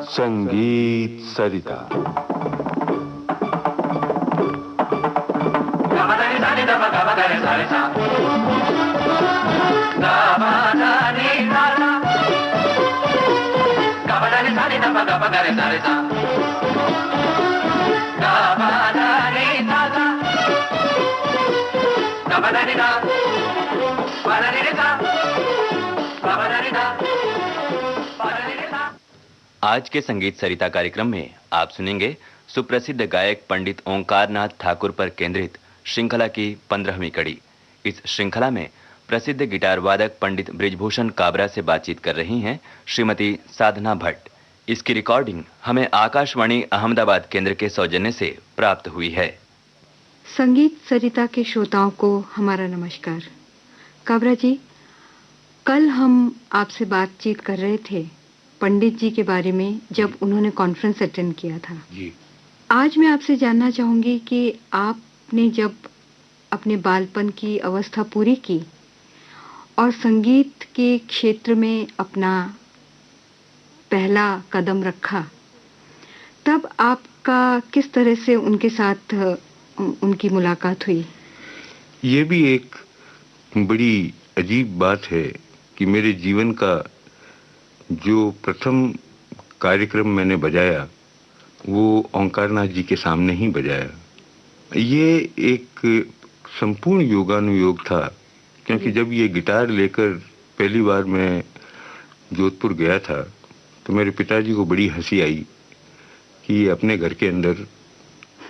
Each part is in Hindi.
संगीत सरिता। आज के संगीत सरिता कार्यक्रम में आप सुनेंगे सुप्रसिद्ध गायक पंडित ओंकारनाथ ठाकुर पर केंद्रित श्रृंखला की 15वीं कड़ी। इस श्रृंखला में प्रसिद्ध गिटार वादक पंडित बृजभूषण काबरा से बातचीत कर रही हैं श्रीमती साधना भट्ट। इसकी रिकॉर्डिंग हमें आकाशवाणी अहमदाबाद केंद्र के सौजन्य से प्राप्त हुई है। संगीत सरिता के श्रोताओं को हमारा नमस्कार। काबरा जी, कल हम आपसे बातचीत कर रहे थे पंडित जी के बारे में जब उन्होंने कॉन्फ्रेंस अटेंड किया था जी। आज मैं आपसे जानना चाहूँगी कि आपने जब अपने बालपन की अवस्था पूरी की और संगीत के क्षेत्र में अपना पहला कदम रखा, तब आपका किस तरह से उनके साथ उनकी मुलाकात हुई? ये भी एक बड़ी अजीब बात है कि मेरे जीवन का जो प्रथम कार्यक्रम मैंने बजाया वो ओंकारनाथ जी के सामने ही बजाया। ये एक संपूर्ण योगानुयोग था, क्योंकि जब ये गिटार लेकर पहली बार मैं जोधपुर गया था तो मेरे पिताजी को बड़ी हंसी आई कि अपने घर के अंदर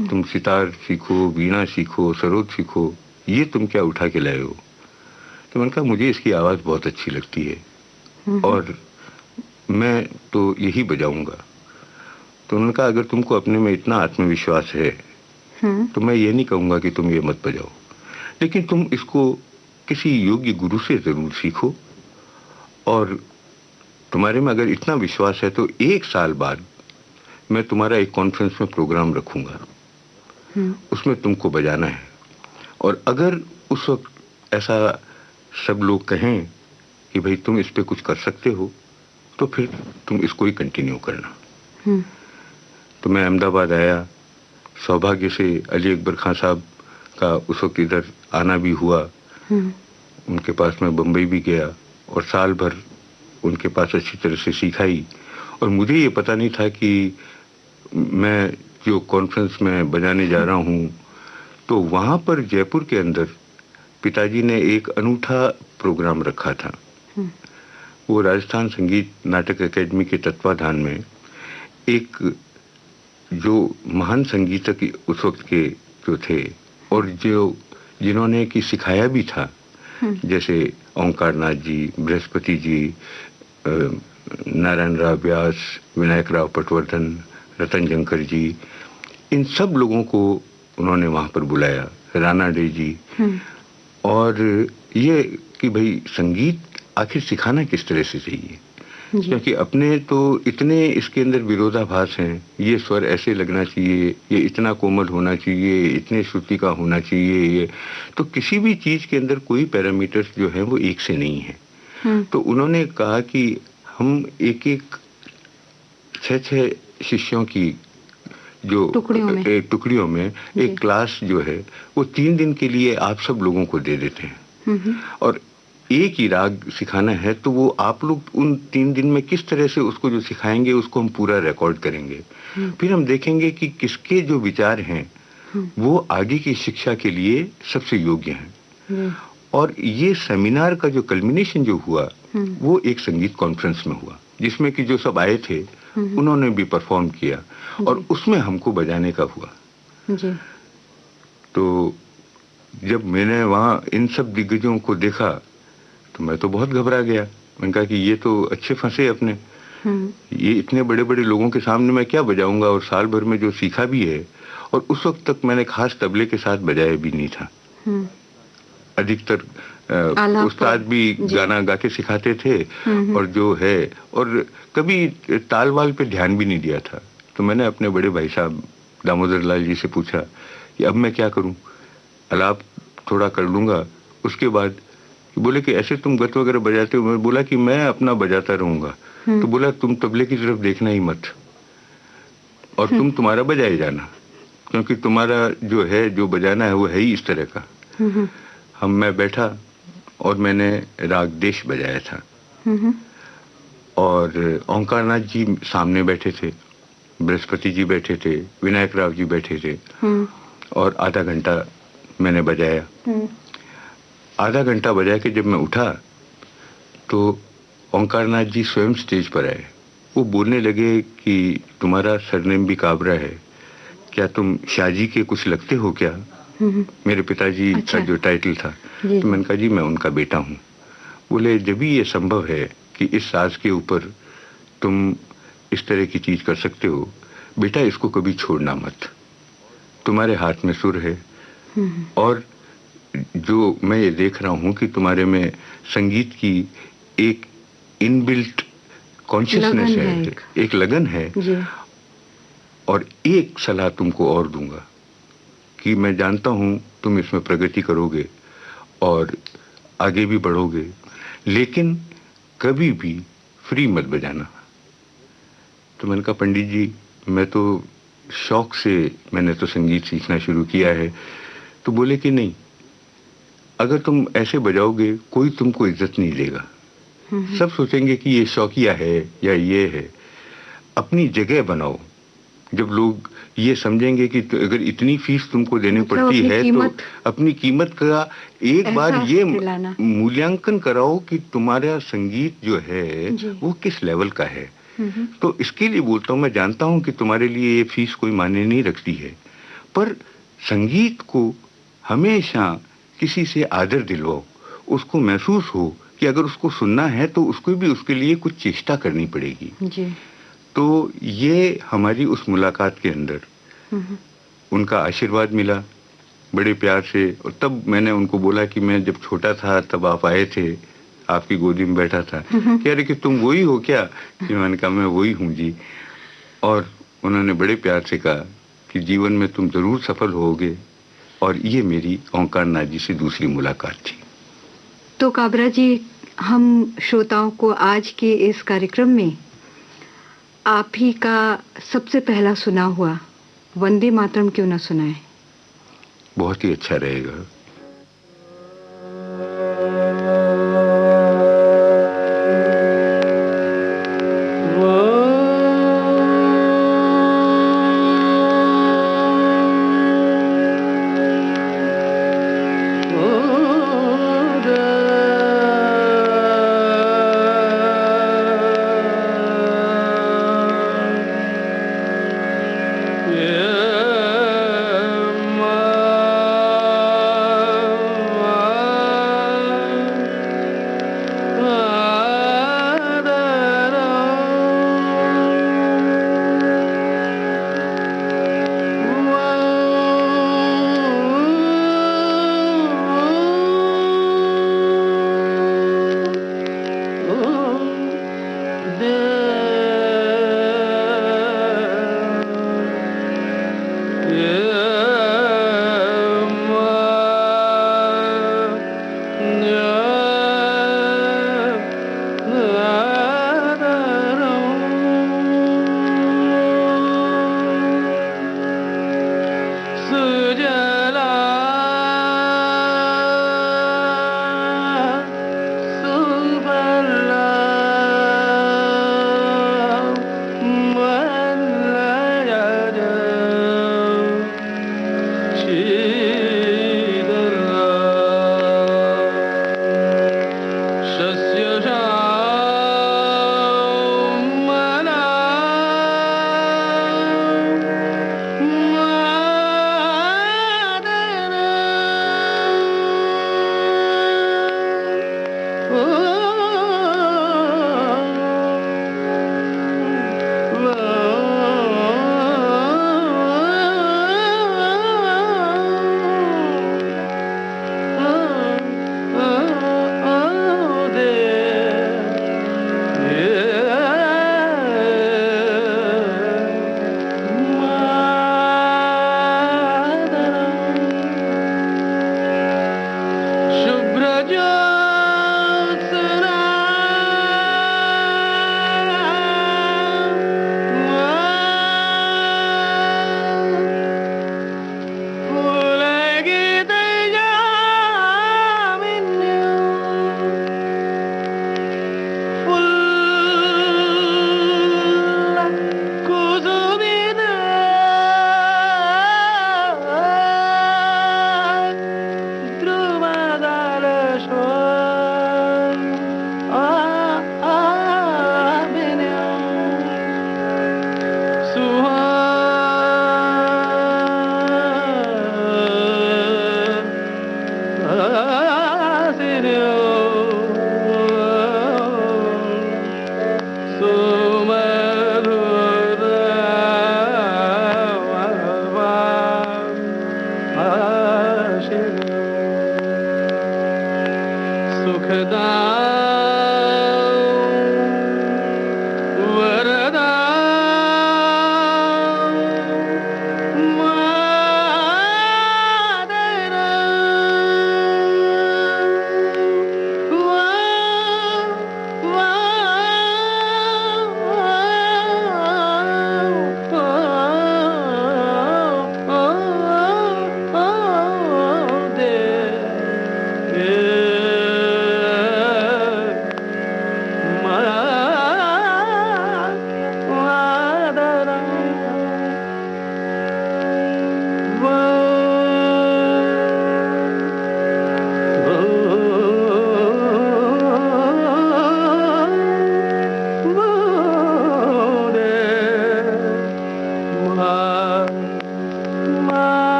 तुम सितार सीखो, वीणा सीखो, सरोद सीखो, ये तुम क्या उठा के लाए हो? तो मैंने कहा मुझे इसकी आवाज़ बहुत अच्छी लगती है और मैं तो यही बजाऊंगा। तो उन्होंने कहा अगर तुमको अपने में इतना आत्मविश्वास है तो मैं ये नहीं कहूँगा कि तुम ये मत बजाओ, लेकिन तुम इसको किसी योग्य गुरु से ज़रूर सीखो और तुम्हारे में अगर इतना विश्वास है तो 1 साल बाद मैं तुम्हारा एक कॉन्फ्रेंस में प्रोग्राम रखूँगा, उसमें तुमको बजाना है। और अगर उस वक्त ऐसा सब लोग कहें कि भाई तुम इस पे कुछ कर सकते हो तो फिर तुम इसको ही कंटिन्यू करना। तो मैं अहमदाबाद आया। सौभाग्य से अली अकबर खान साहब का उस वक्त इधर आना भी हुआ। उनके पास मैं बम्बई भी गया और साल भर उनके पास अच्छी तरह से सीखा ही। और मुझे ये पता नहीं था कि मैं जो कॉन्फ्रेंस में बजाने जा रहा हूँ तो वहाँ पर जयपुर के अंदर पिताजी ने एक अनूठा प्रोग्राम रखा था। वो राजस्थान संगीत नाटक अकेडमी के तत्वाधान में एक जो महान संगीतक उस वक्त के जो थे और जो जिन्होंने कि सिखाया भी था, जैसे ओंकारनाथ जी, बृहस्पति जी, नारायण राव व्यास, विनायक राव पटवर्धन, रतन जंकर जी, इन सब लोगों को उन्होंने वहाँ पर बुलाया, राणा डे जी। और ये कि भाई संगीत आखिर सिखाना किस तरह से चाहिए, क्योंकि अपने तो इतने इसके अंदर विरोधाभास हैं। ये स्वर ऐसे लगना चाहिए, ये इतना कोमल होना चाहिए, इतने श्रुति का होना चाहिए। ये तो किसी भी चीज़ के अंदर कोई पैरामीटर्स जो है वो एक से नहीं है। तो उन्होंने कहा कि हम एक 6 शिष्यों की जो टुकड़ियों में एक क्लास जो है वो 3 दिन के लिए आप सब लोगों को दे देते हैं और एक ही राग सिखाना है। तो वो आप लोग उन 3 दिन में किस तरह से उसको जो सिखाएंगे उसको हम पूरा रिकॉर्ड करेंगे। फिर हम देखेंगे कि किसके जो विचार हैं वो आगे की शिक्षा के लिए सबसे योग्य हैं। और ये सेमिनार का जो कल्मिनेशन जो हुआ वो एक संगीत कॉन्फ्रेंस में हुआ, जिसमें कि जो सब आए थे उन्होंने भी परफॉर्म किया और उसमें हमको बजाने का हुआ। तो जब मैंने वहाँ इन सब दिग्गजों को देखा तो मैं तो बहुत घबरा गया। मैंने कहा कि ये तो अच्छे फंसे अपने, ये इतने बड़े बड़े लोगों के सामने मैं क्या बजाऊंगा और साल भर में जो सीखा भी है। और उस वक्त तक मैंने खास तबले के साथ बजाया भी नहीं था। अधिकतर उस्ताद भी गाना गा के सिखाते थे और जो है और कभी ताल वाल पे ध्यान भी नहीं दिया था। तो मैंने अपने बड़े भाई साहब दामोदर लाल जी से पूछा कि अब मैं क्या करूं, अलाप थोड़ा कर लूँगा उसके बाद बोले कि ऐसे तुम गत वगैरह बजाते हो। मैं बोला कि मैं अपना बजाता रहूंगा। तो बोला तुम तबले की तरफ देखना ही मत, और तुम तुम्हारा बजाए जाना, क्योंकि तुम्हारा जो है, जो बजाना है वो है ही इस तरह का। मैं बैठा और मैंने राग देश बजाया था, और ओंकारनाथ जी सामने बैठे थे, बृहस्पति जी बैठे थे, विनायक राव जी बैठे थे, और आधा घंटा मैंने बजाया। आधा घंटा बजा के जब मैं उठा तो ओंकारनाथ जी स्वयं स्टेज पर आए। वो बोलने लगे कि तुम्हारा सरनेम भी काबरा है, क्या तुम शाहजी के कुछ लगते हो क्या? मेरे पिताजी अच्छा। का जो टाइटल था। तो मैंने कहा जी मैं उनका बेटा हूँ। बोले जब भी ये संभव है कि इस साज के ऊपर तुम इस तरह की चीज कर सकते हो, बेटा इसको कभी छोड़ना मत, तुम्हारे हाथ में सुर है, और जो मैं ये देख रहा हूँ कि तुम्हारे में संगीत की एक इनबिल्ट कॉन्शियसनेस है, एक लगन है। और एक सलाह तुमको और दूंगा कि मैं जानता हूँ तुम इसमें प्रगति करोगे और आगे भी बढ़ोगे, लेकिन कभी भी फ्री मत बजाना। तो मैंने कहा पंडित जी मैं तो शौक से मैंने तो संगीत सीखना शुरू किया है। तो बोले कि नहीं, अगर तुम ऐसे बजाओगे कोई तुमको इज्जत नहीं देगा, सब सोचेंगे कि ये शौकिया है या ये है। अपनी जगह बनाओ, जब लोग ये समझेंगे कि अगर इतनी फीस तुमको देनी पड़ती है तो अपनी कीमत का एक बार ये मूल्यांकन कराओ कि तुम्हारा संगीत जो है वो किस लेवल का है। तो इसके लिए बोलता हूँ, मैं जानता हूँ कि तुम्हारे लिए ये फीस कोई मायने नहीं रखती है, पर संगीत को हमेशा किसी से आदर दिलवाओ, उसको महसूस हो कि अगर उसको सुनना है तो उसको भी उसके लिए कुछ चेष्टा करनी पड़ेगी जी। तो ये हमारी उस मुलाकात के अंदर उनका आशीर्वाद मिला बड़े प्यार से। और तब मैंने उनको बोला कि मैं जब छोटा था तब आप आए थे, आपकी गोदी में बैठा था। कह रहे कि तुम वही हो क्या? कि मैंने कहा मैं वही हूँ जी। और उन्होंने बड़े प्यार से कहा कि जीवन में तुम जरूर सफल होगे। और ये मेरी ओंकारनाथ जी से दूसरी मुलाकात थी। तो काबरा जी, हम श्रोताओं को आज के इस कार्यक्रम में आप ही का सबसे पहला सुना हुआ वंदे मातरम क्यों ना सुनाएं? बहुत ही अच्छा रहेगा।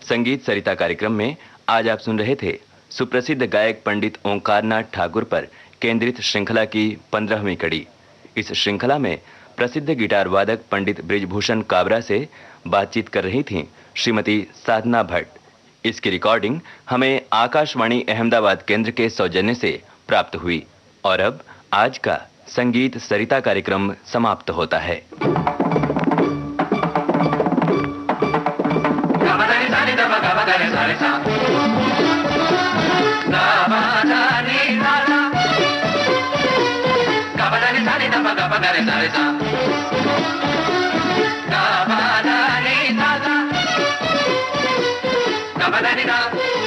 संगीत सरिता कार्यक्रम में आज आप सुन रहे थे सुप्रसिद्ध गायक पंडित ओंकारनाथ ठाकुर पर केंद्रित श्रृंखला की 15वीं कड़ी। इस श्रृंखला में प्रसिद्ध गिटार वादक पंडित बृजभूषण काबरा से बातचीत कर रही थीं श्रीमती साधना भट्ट। इसकी रिकॉर्डिंग हमें आकाशवाणी अहमदाबाद केंद्र के सौजन्य से प्राप्त हुई। और अब आज का संगीत सरिता कार्यक्रम समाप्त होता है। Ba ba da